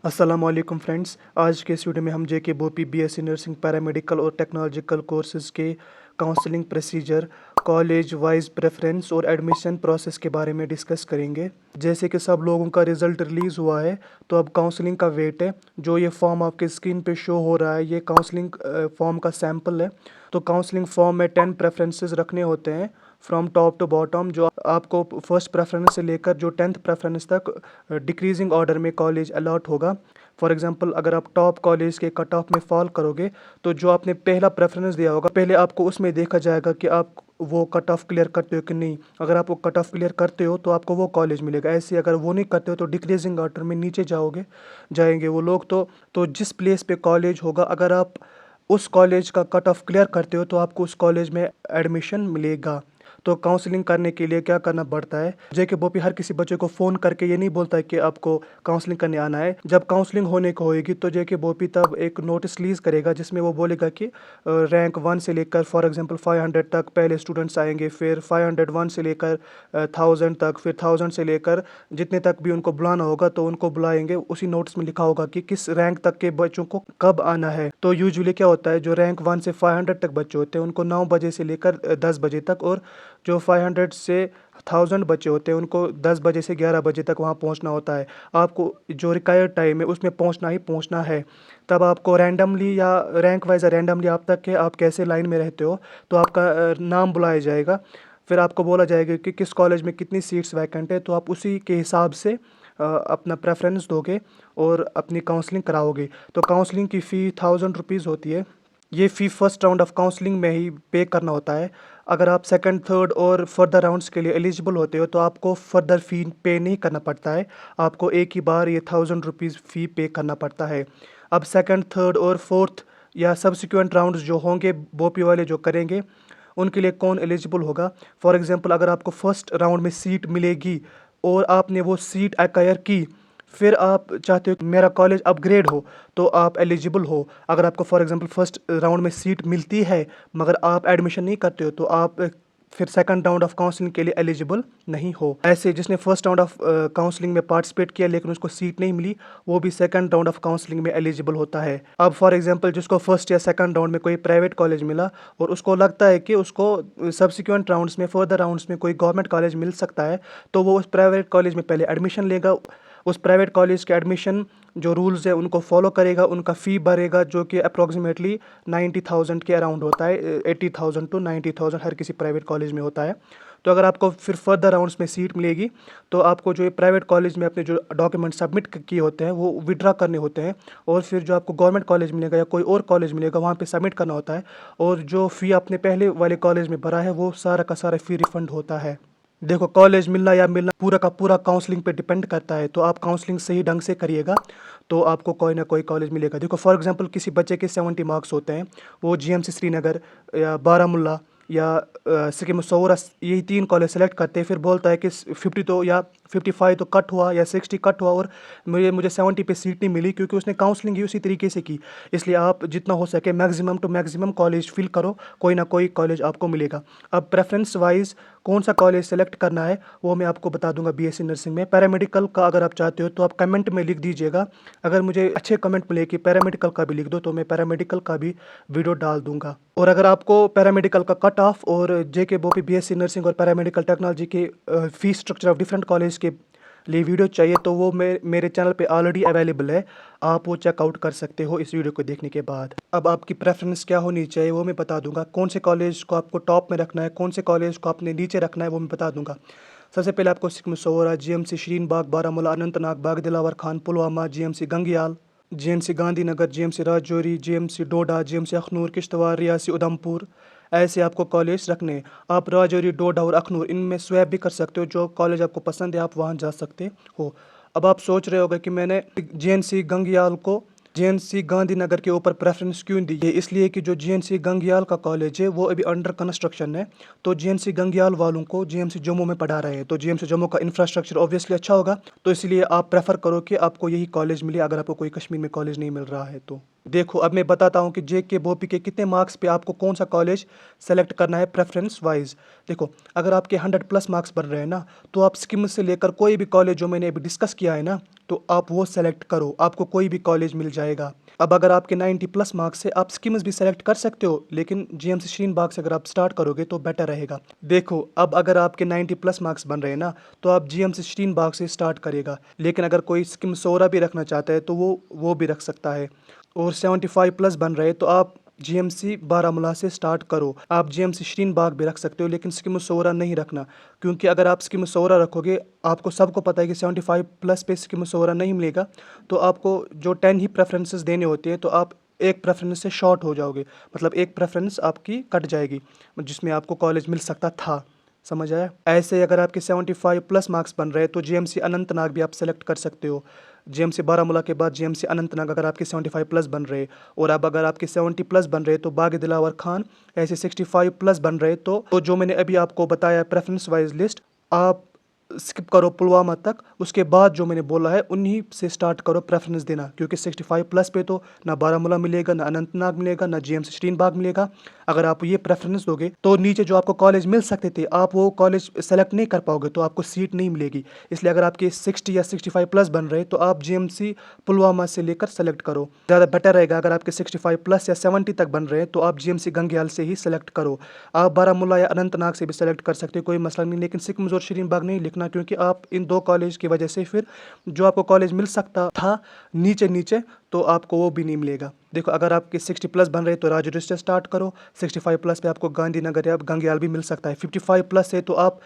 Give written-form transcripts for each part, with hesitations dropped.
अस्सलामुअलैकुम फ्रेंड्स। आज के इस वीडियो में हम जेके बोपी बीएससी नर्सिंग पैरामेडिकल और टेक्नोलॉजिकल कोर्सेज़ के counselling procedure, college wise preference और एडमिशन प्रोसेस के बारे में डिस्कस करेंगे। जैसे कि सब लोगों का रिज़ल्ट रिलीज़ हुआ है, तो अब काउंसलिंग का वेट है। जो ये फॉर्म आपके स्क्रीन पे शो हो रहा है, ये काउंसलिंग फॉर्म का सैम्पल है। तो काउंसलिंग फॉर्म में 10 प्रेफरेंसेस रखने होते हैं फ्रॉम टॉप टू बॉटम, जो आपको फर्स्ट प्रेफरेंस से लेकर जो 10th प्रेफरेंस तक डिक्रीजिंग ऑर्डर में कॉलेज अलॉट होगा। फॉर एग्जांपल, अगर आप टॉप कॉलेज के कट ऑफ में फॉल करोगे, तो जो आपने पहला प्रेफरेंस दिया होगा, पहले आपको उसमें देखा जाएगा कि आप वो कट ऑफ क्लियर करते हो कि नहीं। अगर आप वो कट ऑफ क्लियर करते हो तो आपको वो कॉलेज मिलेगा। ऐसे अगर वो नहीं करते हो तो डिक्रीजिंग ऑर्डर में नीचे जाएंगे वो लोग। तो जिस प्लेस पे कॉलेज होगा, अगर आप उस कॉलेज का कट ऑफ क्लियर करते हो तो आपको उस कॉलेज में एडमिशन मिलेगा। तो काउंसलिंग करने के लिए क्या करना पड़ता है, जेके बोपी हर किसी बच्चे को फ़ोन करके ये नहीं बोलता है कि आपको काउंसलिंग करने आना है। जब काउंसलिंग होने को होएगी तो जेके बोपी तब एक नोटिस रिलीज़ करेगा, जिसमें वो बोलेगा कि रैंक 1 से लेकर फॉर एग्जांपल 500 तक पहले स्टूडेंट्स आएंगे, फिर 501 से लेकर 1000 तक, फिर 1000 से लेकर जितने तक भी उनको बुलाना होगा तो उनको बुलाएंगे। उसी नोटिस में लिखा होगा कि किस रैंक तक के बच्चों को कब आना है। तो यूजुअली क्या होता है, जो रैंक 1 से 500 तक बच्चे होते हैं उनको 9 बजे से लेकर 10 बजे तक, और जो 500 से 1000 बच्चे होते हैं उनको 10 बजे से 11 बजे तक वहाँ पहुँचना होता है। आपको जो रिक्वायर्ड टाइम है उसमें पहुँचना ही पहुँचना है। तब आपको रैंडमली या रैंक वाइज रैंडमली आप तक के आप कैसे लाइन में रहते हो, तो आपका नाम बुलाया जाएगा। फिर आपको बोला जाएगा कि किस कॉलेज में कितनी सीट्स वैकेंट है, तो आप उसी के हिसाब से अपना प्रेफरेंस दोगे और अपनी काउंसलिंग कराओगे। तो काउंसलिंग की फ़ी 1000 रुपीज़ होती है। ये फ़ी फर्स्ट राउंड ऑफ काउंसलिंग में ही पे करना होता है। अगर आप सेकंड, थर्ड और फर्दर राउंड्स के लिए एलिजिबल होते हो तो आपको फर्दर फ़ी पे नहीं करना पड़ता है। आपको एक ही बार ये 1000 रुपीज़ फ़ी पे करना पड़ता है। अब सेकंड, थर्ड और फोर्थ या सब्सिक्वेंट राउंड्स जो होंगे बोपी वाले जो करेंगे, उनके लिए कौन एलिजिबल होगा। फॉर एग्जांपल, अगर आपको फर्स्ट राउंड में सीट मिलेगी और आपने वो सीट एक्वायर की, फिर आप चाहते हो कि मेरा कॉलेज अपग्रेड हो, तो आप एलिजिबल हो। अगर आपको फॉर एग्जांपल फर्स्ट राउंड में सीट मिलती है मगर आप एडमिशन नहीं करते हो, तो आप फिर सेकंड राउंड ऑफ काउंसलिंग के लिए एलिजिबल नहीं हो। ऐसे जिसने फर्स्ट राउंड ऑफ काउंसलिंग में पार्टिसिपेट किया लेकिन उसको सीट नहीं मिली, वो भी सेकंड राउंड ऑफ काउंसलिंग में एलिजिबल होता है। अब फॉर एग्जांपल, जिसको फर्स्ट या सेकंड राउंड में कोई प्राइवेट कॉलेज मिला और उसको लगता है कि उसको सब्सिक्वेंट राउंड्स में, फर्दर राउंड्स में कोई गवर्नमेंट कॉलेज मिल सकता है, तो वो उस प्राइवेट कॉलेज में पहले एडमिशन लेगा। उस प्राइवेट कॉलेज के एडमिशन जो रूल्स है उनको फॉलो करेगा, उनका फ़ी भरेगा, जो कि अप्रॉक्सीमेटली 90,000 के अराउंड होता है। 80,000 टू 90,000 हर किसी प्राइवेट कॉलेज में होता है। तो अगर आपको फिर फर्दर राउंड्स में सीट मिलेगी, तो आपको जो ये प्राइवेट कॉलेज में अपने जो डॉक्यूमेंट सबमिट किए होते हैं वो विड्रा करने होते हैं, और फिर जो आपको गवर्नमेंट कॉलेज मिलेगा या कोई और कॉलेज मिलेगा वहाँ पे सबमिट करना होता है। और जो फ़ी आपने पहले वाले कॉलेज में भरा है वो सारा का सारा फ़ी रिफ़ंड होता है। देखो, कॉलेज मिलना या मिलना पूरा का पूरा काउंसलिंग पे डिपेंड करता है। तो आप काउंसलिंग सही ढंग से करिएगा तो आपको कोई ना कोई कॉलेज मिलेगा। देखो, फॉर एग्जांपल, किसी बच्चे के 70 मार्क्स होते हैं, वो जीएमसी श्रीनगर या बारामुल्ला या सिक्किम सौरा, यही 3 कॉलेज सेलेक्ट करते हैं। फिर बोलता है कि 50 तो या 55 तो कट हुआ या 60 कट हुआ और मुझे 70 पे सीट नहीं मिली, क्योंकि उसने काउंसलिंग ही उसी तरीके से की। इसलिए आप जितना हो सके maximum to maximum college fill करो, कोई ना कोई कॉलेज आपको मिलेगा। अब प्रेफरेंस वाइज कौन सा कॉलेज सेलेक्ट करना है वो मैं आपको बता दूंगा। बीएससी नर्सिंग में पैरामेडिकल का अगर आप चाहते हो तो आप कमेंट में लिख दीजिएगा। अगर मुझे अच्छे कमेंट मिले कि पैरामेडिकल का भी लिख दो, तो मैं पैरामेडिकल का भी वीडियो डाल दूंगा। और अगर आपको पैरामेडिकल का कट ऑफ और जेके बोपी बीएससी नर्सिंग और पैरामेडिकल टेक्नोलॉजी के fees structure of different college के लिए वीडियो चाहिए, तो वो मेरे चैनल पे ऑलरेडी अवेलेबल है। आप वो चेकआउट कर सकते हो इस वीडियो को देखने के बाद। अब आपकी प्रेफरेंस क्या होनी चाहिए वो मैं बता दूंगा। कौन से कॉलेज को आपको टॉप में रखना है, कौन से कॉलेज को आपने नीचे रखना है, वो मैं बता दूंगा। सबसे पहले आपको सिक्किम सोरा, जीएमसी श्रीन बाग, Baramulla, Anantnag, Bagh Dilawar Khan, Pulwama, GMC Gangyal, GMC Gandhinagar, GMC Rajouri, GMC Doda, GMC Akhnoor, Kishtwar, Reasi, Udhampur, ऐसे आपको कॉलेज रखने हैं। आप राजौरी, डोडा और अखनूर इनमें स्वैप भी कर सकते हो। जो कॉलेज आपको पसंद है आप वहाँ जा सकते हो। अब आप सोच रहे होगे कि मैंने जीएनसी गंगयाल को जीएनसी गांधीनगर के ऊपर प्रेफरेंस क्यों दी है। इसलिए कि जो जीएनसी गंगयाल का कॉलेज है वो अभी अंडर कंस्ट्रक्शन है। तो जीएनसी गंगयाल वालों को जीएमसी जम्मू में पढ़ा रहे हैं, तो जीएमसी जम्मू का इंफ्रास्ट्रक्चर ऑब्वियसली अच्छा होगा। तो इसलिए आप प्रेफर करो कि आपको यही कॉलेज मिले अगर आपको कोई कश्मीर में कॉलेज नहीं मिल रहा है तो। देखो अब मैं बताता हूँ कि जेके बोपी के कितने मार्क्स पे आपको कौन सा कॉलेज सेलेक्ट करना है प्रेफरेंस वाइज। देखो अगर आपके 100+ मार्क्स बन रहे हैं ना, तो आप स्किम से लेकर कोई भी कॉलेज जो मैंने अभी डिस्कस किया है ना, तो आप वो सेलेक्ट करो, आपको कोई भी कॉलेज मिल जाएगा। अब अगर आपके 90+ मार्क्स है, आप स्किम्स भी सेलेक्ट कर सकते हो, लेकिन जीएमसी श्रीन बाग से अगर आप स्टार्ट करोगे तो बेटर रहेगा। देखो अब अगर आपके 90+ मार्क्स बन रहे हैं ना, तो आप जीएमसी श्रीन बाग से स्टार्ट करेगा, लेकिन अगर कोई स्किम सोरा भी रखना चाहता है तो वो भी रख सकता है। और 75+ बन रहे तो आप जीएमसी बारामूला से स्टार्ट करो। आप जीएमसी श्रीन बाग भी रख सकते हो, लेकिन स्किम सोरा नहीं रखना, क्योंकि अगर आप स्किम सोरा रखोगे, आपको सबको पता है कि 75+ पे स्किम सोरा नहीं मिलेगा, तो आपको जो 10 ही प्रेफरेंसेस देने होते हैं, तो आप एक प्रेफरेंस से शॉर्ट हो जाओगे, मतलब एक प्रेफरेंस आपकी कट जाएगी जिसमें आपको कॉलेज मिल सकता था। समझ आया? ऐसे ही अगर आपके 75+ मार्क्स बन रहे हैं तो जीएमसी अनंतनाग भी आप सेलेक्ट कर सकते हो। जीएमसी बारामूला के बाद जीएमसी अनंतनाग अगर आपके 75+ बन रहे, और अब अगर आपके 70+ बन रहे तो बाग दिलावर खान, ऐसे 65+ बन रहे तो जो मैंने अभी आपको बताया प्रेफरेंस वाइज लिस्ट, आप स्किप करो पुलवामा तक, उसके बाद जो मैंने बोला है उन्हीं से स्टार्ट करो प्रेफरेंस देना, क्योंकि 65+ पे तो ना बारामूला मिलेगा, ना अनंतनाग मिलेगा, ना जीएमसी श्रीन बाग मिलेगा। अगर आप ये प्रेफरेंस दोगे तो नीचे जो आपको कॉलेज मिल सकते थे, आप वो कॉलेज सेलेक्ट नहीं कर पाओगे, तो आपको सीट नहीं मिलेगी। इसलिए अगर आपके 60 या 65+ बन रहे तो आप जीएमसी पुलवामा से लेकर सेलेक्ट करो, ज़्यादा बेटर रहेगा। अगर आपके 65+ या 70 तक बन रहे हैं तो आप जीएमसी गंगयाल से ही सेलेक्ट करो। आप बारामूला या अनंतनाग से भी सेलेक्ट कर सकते हो, कोई मसला नहीं, लेकिन सिकम्स और श्रीन बाग नहीं लिखना, क्योंकि आप इन दो कॉलेज की वजह से फिर जो आपको कॉलेज मिल सकता था नीचे नीचे, तो आपको वो भी नहीं मिलेगा। देखो अगर आपके 60+ बन रहे तो राजौरी से स्टार्ट करो, 65+ पे आपको गांधीनगर या गंगयाल भी मिल सकता है, 55+ है तो आप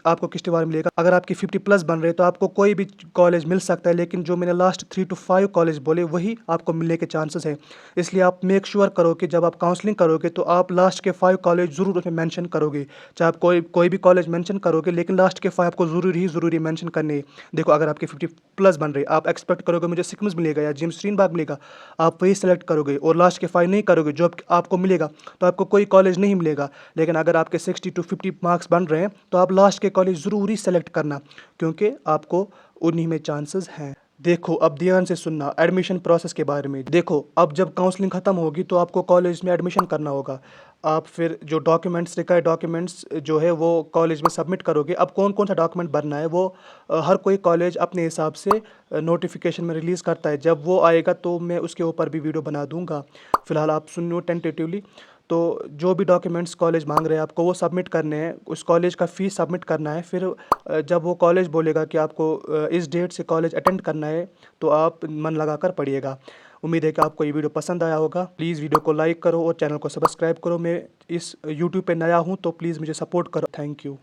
आपको किश्तवाड़ मिलेगा। अगर आपके 50+ बन रहे तो आपको कोई भी कॉलेज मिल सकता है, लेकिन जो मैंने लास्ट 3 to 5 कॉलेज बोले वही आपको मिलने के चांसेस हैं। इसलिए आप मेक श्योर करो कि जब आप काउंसलिंग करोगे तो आप लास्ट के 5 कॉलेज ज़रूर उसमें मेंशन करोगे, चाहे आप कोई भी कॉलेज मेंशन करोगे, लेकिन लास्ट के 5 आपको ज़रूरी मेंशन करने हैं। देखो अगर आपके 50+ बन रहे, आप एक्सपेक्ट करोगे मुझे सिकम्स मिलेगा या जीएमसी श्रीन बाग मिलेगा, आप वही सेलेक्ट करोगे, और लास्ट के 5 नहीं करोगे जो आपको मिलेगा, तो आपको कोई कॉलेज नहीं मिलेगा। लेकिन अगर आपके 60 to 50 मार्क्स बन रहे हैं तो आप लास्ट के कॉलेज ज़रूरी सेलेक्ट करना, क्योंकि आपको उन्हीं में चांसेस हैं। देखो अब ध्यान से सुनना एडमिशन प्रोसेस के बारे में। देखो अब जब काउंसलिंग ख़त्म होगी तो आपको कॉलेज में एडमिशन करना होगा। आप फिर जो डॉक्यूमेंट्स रिक्वायर्ड डॉक्यूमेंट्स जो है वो कॉलेज में सबमिट करोगे। अब कौन कौन सा डॉक्यूमेंट भरना है वो हर कोई कॉलेज अपने हिसाब से नोटिफिकेशन में रिलीज़ करता है। जब वो आएगा तो मैं उसके ऊपर भी वीडियो बना दूंगा। फिलहाल आप सुन लो टेंटेटिवली। तो जो भी डॉक्यूमेंट्स कॉलेज मांग रहे हैं आपको वो सबमिट करने हैं, उस कॉलेज का फ़ीस सबमिट करना है। फिर जब वो कॉलेज बोलेगा कि आपको इस डेट से कॉलेज अटेंड करना है, तो आप मन लगा कर पढ़िएगा। उम्मीद है कि आपको ये वीडियो पसंद आया होगा। प्लीज़ वीडियो को लाइक करो और चैनल को सब्सक्राइब करो। मैं इस यूट्यूब पे नया हूँ तो प्लीज़ मुझे सपोर्ट करो। Thank you.